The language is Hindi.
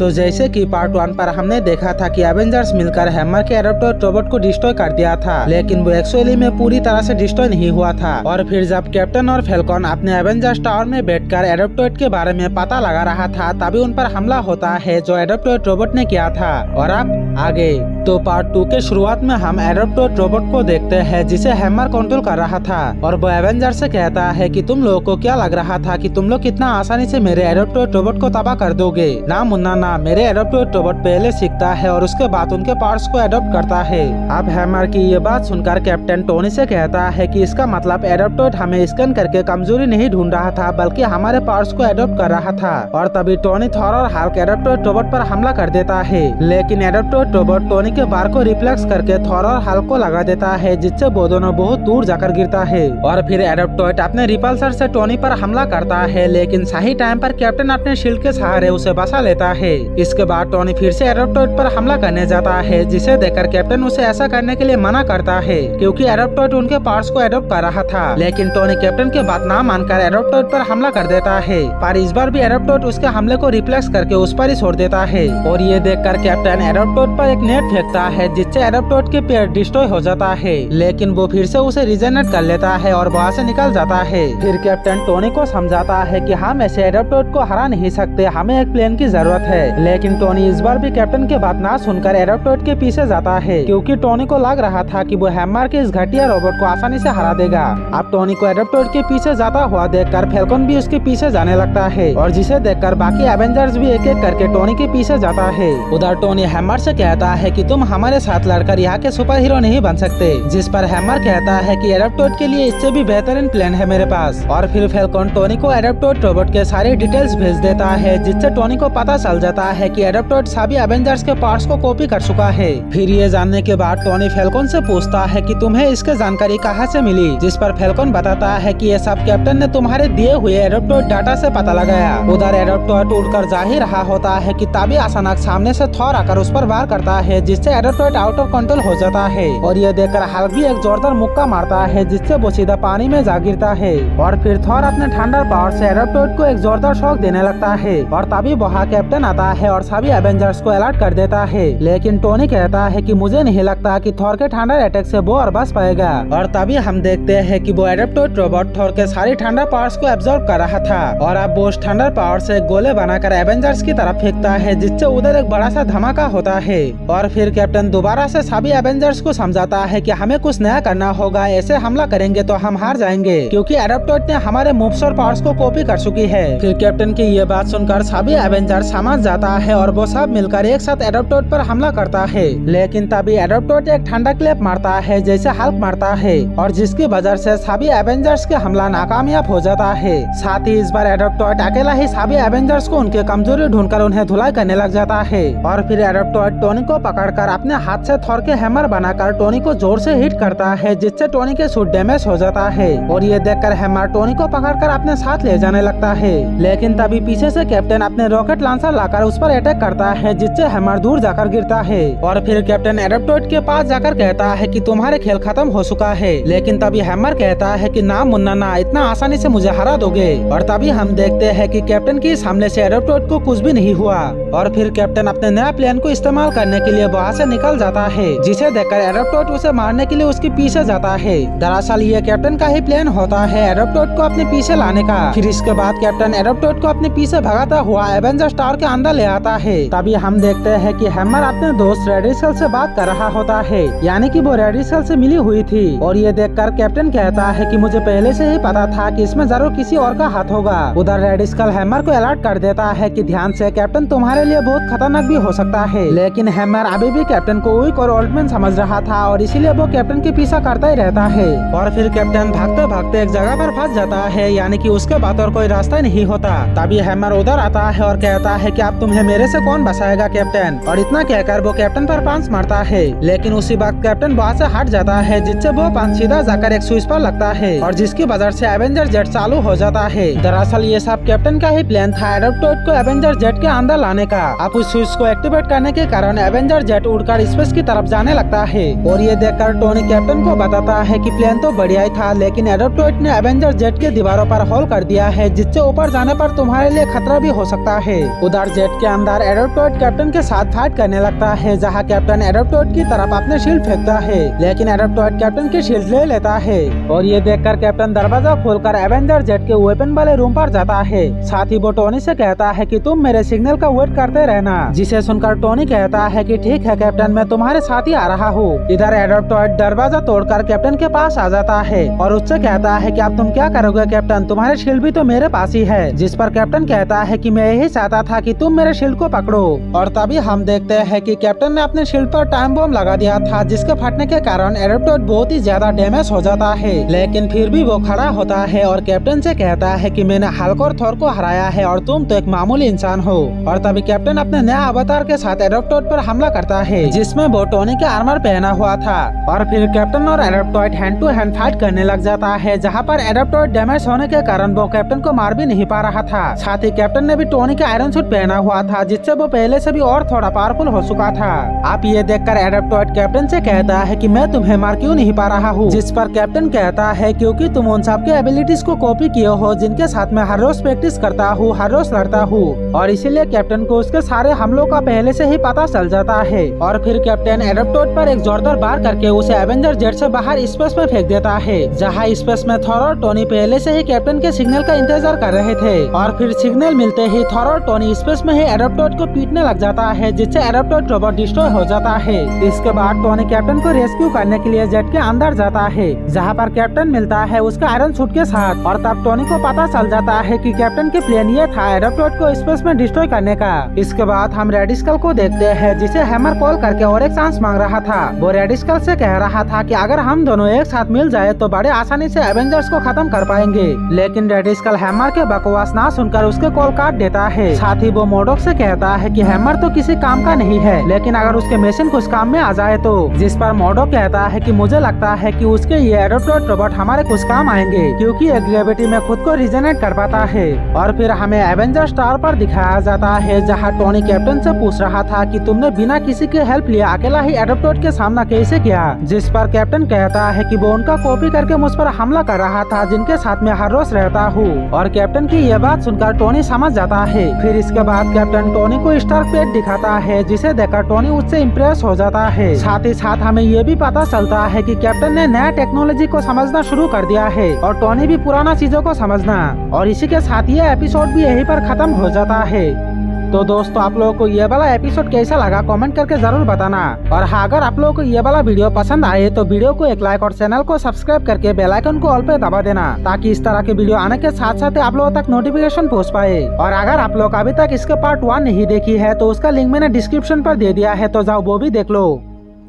तो जैसे कि पार्ट 1 पर हमने देखा था कि एवेंजर्स मिलकर हैमर के एडाप्टोइड रोबोट को डिस्ट्रॉय कर दिया था, लेकिन वो एक्चुअली में पूरी तरह से डिस्ट्रॉय नहीं हुआ था। और फिर जब कैप्टन और फैल्कन अपने एवेंजर्स टावर में बैठकर एडाप्टोइड के बारे में पता लगा रहा था, तभी उन पर हमला होता है जो एडाप्टोइड रोबोट ने किया था। और अब आगे तो पार्ट 2 के शुरुआत में हम एडाप्टोइड रोबोट को देखते हैं जिसे हैमर कंट्रोल कर रहा था, और वो एवेंजर से कहता है कि तुम लोगों को क्या लग रहा था कि तुम लोग कितना आसानी से मेरे एडाप्टोइड रोबोट को तबाह कर दोगे? ना मुन्ना ना, मेरे एडाप्टोइड रोबोट पहले सीखता है और उसके बाद उनके पार्ट्स को एडॉप्ट करता है। अब हैमर की ये बात सुनकर कैप्टन टोनी से कहता है कि इसका मतलब एडाप्टोइड हमें स्कैन करके कमजोरी नहीं ढूंढ रहा था, बल्कि हमारे पार्ट्स को एडॉप्ट कर रहा था। और तभी टोनी, थॉर और हल्क एडाप्टोइड रोबोट पर हमला कर देता है, लेकिन एडाप्टोइड रोबोट टोनी के बार को रिफ्लेक्स करके थॉर और हल्क को लगा देता है, जिससे वो दोनों बहुत दूर जाकर गिरता है। और फिर एडाप्टोइड अपने रिपल्सर से टोनी पर हमला करता है, लेकिन सही टाइम पर कैप्टन अपने शील्ड के सहारे उसे बचा लेता है। इसके बाद टोनी फिर से एडाप्टोइड पर हमला करने जाता है, जिसे देखकर कैप्टन उसे ऐसा करने के लिए मना करता है, क्योंकि एडाप्टोइड उनके पार्ट्स को एडॉप्ट कर रहा था। लेकिन टोनी कैप्टन के बात ना मानकर एडाप्टोइड पर हमला कर देता है, पर इस बार भी एडाप्टोइड उसके हमले को रिफ्लेक्स करके उस पर ही छोड़ देता है। और ये देखकर कैप्टन एडाप्टोइड पर एक नेट फेंकता है, जिससे एडाप्टोइड के पैर डिस्ट्रॉय हो जाता है, लेकिन वो फिर से उसे रिजेनरेट कर लेता है और वहाँ से निकल जाता है। फिर कैप्टन टोनी को समझाता है कि हम ऐसे एडाप्टोइड को हरा नहीं सकते, हमें एक प्लेन की जरूरत है। लेकिन टोनी इस बार भी कैप्टन की बात ना सुनकर एडाप्टोइड के पीछे जाता है, क्योंकि टोनी को लग रहा था कि वो हैमर के इस घटिया रोबोट को आसानी से हरा देगा। अब टोनी को एडाप्टोइड के पीछे जाता हुआ देखकर फैल्कन भी उसके पीछे जाने लगता है, और जिसे देखकर बाकी एवेंजर्स भी एक एक करके टोनी के पीछे जाता है। उधर टोनी हैमर से कहता है कि तुम हमारे साथ लड़कर यहाँ के सुपर हीरो नहीं बन सकते, जिस पर हैमर कहता है कि एडाप्टोइड के लिए इससे भी बेहतरीन प्लान है मेरे पास। और फिर फैल्कन टोनी को एडाप्टोइड रोबोट के सारे डिटेल्स भेज देता है, जिससे टोनी को पता चल जाता है कि एडाप्टोइड सभी एवेंजर्स के पार्ट्स को कॉपी कर चुका है। फिर ये जानने के बाद टोनी फैल्कन से पूछता है कि तुम्हें इसकी जानकारी कहाँ से मिली, जिस पर फैल्कन बताता है कि ये सब कैप्टन ने तुम्हारे दिए हुए एडाप्टोइड डाटा से पता लगाया। उधर एडाप्टोइड उड़कर जा ही रहा होता है कि तभी अचानक सामने से थॉर आकर उस पर वार करता है, जिससे एडाप्टोइड आउट ऑफ कंट्रोल हो जाता है। और ये देखकर हल्क भी एक जोरदार मुक्का मारता है, जिससे वो सीधा पानी में जा गिरता है। और फिर थॉर अपने ठंडा पावर से एडाप्टोइड को एक जोरदार शॉक देने लगता है, और तभी वहाँ कैप्टन आता है और सभी एवेंजर्स को अलर्ट कर देता है। लेकिन टोनी कहता है कि मुझे नहीं लगता कि थॉर के ठंडा अटैक से वो और बच पाएगा। और तभी हम देखते हैं कि वो एडाप्टोइड रोबोट थॉर के सारी ठंडा पावर्स को एब्जॉर्ब कर रहा था, और अब वो उस ठंडा पावर से गोले बनाकर एवेंजर्स की तरफ फेंकता है, जिससे उधर एक बड़ा सा धमाका होता है। और फिर कैप्टन दोबारा से सभी एवेंजर्स को समझाता है कि हमें कुछ नया करना होगा, ऐसे हमला करेंगे तो हम हार जाएंगे, क्योंकि एडाप्टोइड ने हमारे मूव्स और पावर्स को कॉपी कर चुकी है। फिर कैप्टन की ये बात सुनकर सभी एवेंजर्स समझ जाता है, और वो सब मिलकर एक साथ एडाप्टोइड पर हमला करता है। लेकिन तभी एडाप्टोइड एक ठंडा क्लैप मारता है, जैसे हल्क मारता है, और जिसकी वजह से सभी एवेंजर्स के हमला नाकामयाब हो जाता है। साथ ही इस बार एडाप्टोइड अकेला ही सभी एवेंजर्स को उनके कमजोरी ढूंढकर उन्हें धुलाई करने लग जाता है। और फिर एडाप्टोइड टोनी को पकड़कर अपने हाथ से थॉर के हैमर बनाकर टोनी को जोर से हिट करता है, जिससे टोनी के सूट डैमेज हो जाता है। और ये देखकर हैमर टोनी को पकड़कर अपने साथ ले जाने लगता है। लेकिन तभी पीछे से कैप्टन अपने रॉकेट लॉन्चर लाकर उस पर अटैक करता है, जिससे हैमर दूर जाकर गिरता है। और फिर कैप्टन एडाप्टोइड के पास जाकर कहता है कि तुम्हारे खेल खत्म हो चुका है। लेकिन तभी हैमर कहता है कि ना मुन्ना ना, इतना आसानी से मुझे हरा दोगे। और तभी हम देखते हैं कि कैप्टन के सामने से एडाप्टोइड को कुछ भी नहीं हुआ। और फिर कैप्टन अपने नया प्लान को इस्तेमाल करने के लिए वहाँ से निकल जाता है, जिसे देखकर एडाप्टोइड उसे मारने के लिए उसके पीछे जाता है। दरअसल ये कैप्टन का ही प्लान होता है एडाप्टोइड को अपने पीछे लाने का। फिर इसके बाद कैप्टन एडाप्टोइड को अपने पीछे भगाता हुआ एवेंजर्स टावर के अंदर ले आता है। तभी हम देखते हैं कि हैमर अपने दोस्त रेडिसल से बात कर रहा होता है, यानी कि वो रेडिसल से मिली हुई थी। और ये देखकर कैप्टन कहता है कि मुझे पहले से ही पता था कि इसमें जरूर किसी और का हाथ होगा। उधर रेडिसल हैमर को अलर्ट कर देता है कि ध्यान से, कैप्टन तुम्हारे लिए बहुत खतरनाक भी हो सकता है। लेकिन हैमर अभी भी कैप्टन को वीक और ओल्ड मैन समझ रहा था, और इसीलिए वो कैप्टन के पीछा करता ही रहता है। और फिर कैप्टन भागते भागते एक जगह पर फंस जाता है, यानी कि उसके बाद और कोई रास्ता नहीं होता। तभी हैमर उधर आता है और कहता है कि अब तुम्हें मेरे से कौन बचाएगा कैप्टन। और इतना कहकर वो कैप्टन पर पंच मारता है, लेकिन उसी वक्त कैप्टन वहाँ से हट जाता है, जिससे वो पंच सीधा जाकर एक स्विच पर लगता है, और जिसकी वजह से एवेंजर जेट चालू हो जाता है। दरअसल ये सब कैप्टन का ही प्लान था एडाप्टोइड को एवेंजर जेट के अंदर लाने का। अब उस स्विच को एक्टिवेट करने के कारण एवेंजर जेट उड़कर स्पेस की तरफ जाने लगता है। और ये देखकर टोनी कैप्टन को बताता है कि प्लान तो बढ़िया ही था, लेकिन एडाप्टोइड ने एवेंजर जेट के दीवारों पर होल कर दिया है, जिससे ऊपर जाने पर तुम्हारे लिए खतरा भी हो सकता है। उधर जेट जेट के अंदर एरोप्टोइड कैप्टन के साथ फाइट करने लगता है, जहाँ कैप्टन एरोप्टोइड की तरफ अपने शील्ड फेंकता है, लेकिन एरोप्टोइड कैप्टन की शील्ड ले लेता है और ये देखकर कैप्टन दरवाजा खोलकर एवेंजर जेट के वेपन वाले रूम पर जाता है। साथ ही वो टोनी से कहता है कि तुम मेरे सिग्नल का वेट करते रहना, जिसे सुनकर टोनी कहता है कि ठीक है कैप्टन, मैं तुम्हारे साथ ही आ रहा हूँ। इधर एरोप्टोइड दरवाजा तोड़कर कैप्टन के पास आ जाता है और उससे कहता है कि अब तुम क्या करोगे कैप्टन, तुम्हारे शील्ड भी तो मेरे पास ही है। जिस पर कैप्टन कहता है कि मैं यही चाहता था कि तुम मेरे शील्ड को पकड़ो। और तभी हम देखते हैं कि कैप्टन ने अपने शील्ड पर टाइम बम लगा दिया था, जिसके फटने के कारण एरोप्टोइड बहुत ही ज्यादा डैमेज हो जाता है, लेकिन फिर भी वो खड़ा होता है और कैप्टन से कहता है कि मैंने हल्क और थोर को हराया है और तुम तो एक मामूली इंसान हो। और तभी कैप्टन अपने नया अवतार के साथ एरोप्टोइड पर हमला करता है, जिसमें वो टोनी के आर्मर पहना हुआ था। और फिर कैप्टन और एरोप्टोइड हैंड टू हैंड फाइट करने लग जाता है, जहाँ पर एरोप्टोइड डैमेज होने के कारण वो कैप्टन को मार भी नहीं पा रहा था। साथ ही कैप्टन ने भी टोनी का आयरन सूट पहना हुआ था, जिससे वो पहले से भी और थोड़ा पावरफुल हो चुका था। आप ये देखकर एरोप्टोइड कैप्टन से कहता है कि मैं तुम्हें मार क्यों नहीं पा रहा हूँ, जिस पर कैप्टन कहता है क्योंकि तुम उन सबके एबिलिटीज को कॉपी किए हो जिनके साथ मैं हर रोज प्रैक्टिस करता हूँ, हर रोज लड़ता हूँ, और इसीलिए कैप्टन को उसके सारे हमलों का पहले से ही पता चल जाता है। और फिर कैप्टन एरोप्टोइड पर एक जोरदार बार करके उसे एवेंजर जेट से बाहर स्पेस में फेंक देता है, जहाँ स्पेस में थॉर और टोनी पहले से ही कैप्टन के सिग्नल का इंतजार कर रहे थे। और फिर सिग्नल मिलते ही थॉर और टोनी स्पेस में ही एरोप्टोइड को पीटने लग जाता है, जिससे एरोप्टोइड रोबोट डिस्ट्रॉय हो जाता है। इसके बाद टोनी कैप्टन को रेस्क्यू करने के लिए जेट के अंदर जाता है, जहाँ पर कैप्टन मिलता है उसका आयरन सूट के साथ। और तब टोनी को पता चल जाता है कि कैप्टन के प्लान ये था एरोप्टोइड को स्पेस में डिस्ट्रॉय करने का। इसके बाद हम रेड स्कल को देखते हैं, जिसे हैमर कॉल करके और एक चांस मांग रहा था। वो रेड स्कल से कह रहा था कि अगर हम दोनों एक साथ मिल जाए तो बड़े आसानी से एवेंजर्स को खत्म कर पाएंगे, लेकिन रेड स्कल हैमर के बकवास ना सुनकर उसके कॉल काट देता है। साथ ही वो मोडोक से कहता है कि हैमर तो किसी काम का नहीं है, लेकिन अगर उसके मशीन कुछ काम में आ जाए तो। जिस पर मोडोक कहता है कि मुझे लगता है कि उसके ये एरोप्टोइड रोबोट हमारे कुछ काम आएंगे, क्योंकि ये ग्रेविटी में खुद को रिजेनरेट कर पाता है। और फिर हमें एवेंजर स्टार पर दिखाया जाता है, जहाँ टोनी कैप्टन से पूछ रहा था कि तुमने बिना किसी की हेल्प लिए अकेला ही एरोप्टोइड के सामना कैसे किया। जिस पर कैप्टन कहता है कि वो उनका कॉपी करके मुझ पर हमला कर रहा था, जिनके साथ मैं हर रोज रहता हूँ। और कैप्टन की यह बात सुनकर टोनी समझ जाता है। फिर इसके बाद कैप्टन टोनी को स्टार प्लेट दिखाता है, जिसे देखकर टोनी उससे इम्प्रेस हो जाता है। साथ ही साथ हमें ये भी पता चलता है कि कैप्टन ने नया टेक्नोलॉजी को समझना शुरू कर दिया है और टोनी भी पुराना चीजों को समझना। और इसी के साथ ये एपिसोड भी यहीं पर खत्म हो जाता है। तो दोस्तों, आप लोगों को ये वाला एपिसोड कैसा लगा कमेंट करके जरूर बताना। और हाँ, अगर आप लोगों को ये वाला वीडियो पसंद आए तो वीडियो को एक लाइक और चैनल को सब्सक्राइब करके बेल आइकन को ऑल पे दबा देना, ताकि इस तरह के वीडियो आने के साथ साथ आप लोगों तक नोटिफिकेशन पहुंच पाए। और अगर आप लोग अभी तक इसके पार्ट 1 नहीं देखी है तो उसका लिंक मैंने डिस्क्रिप्शन पर दे दिया है, तो जाओ वो भी देख लो।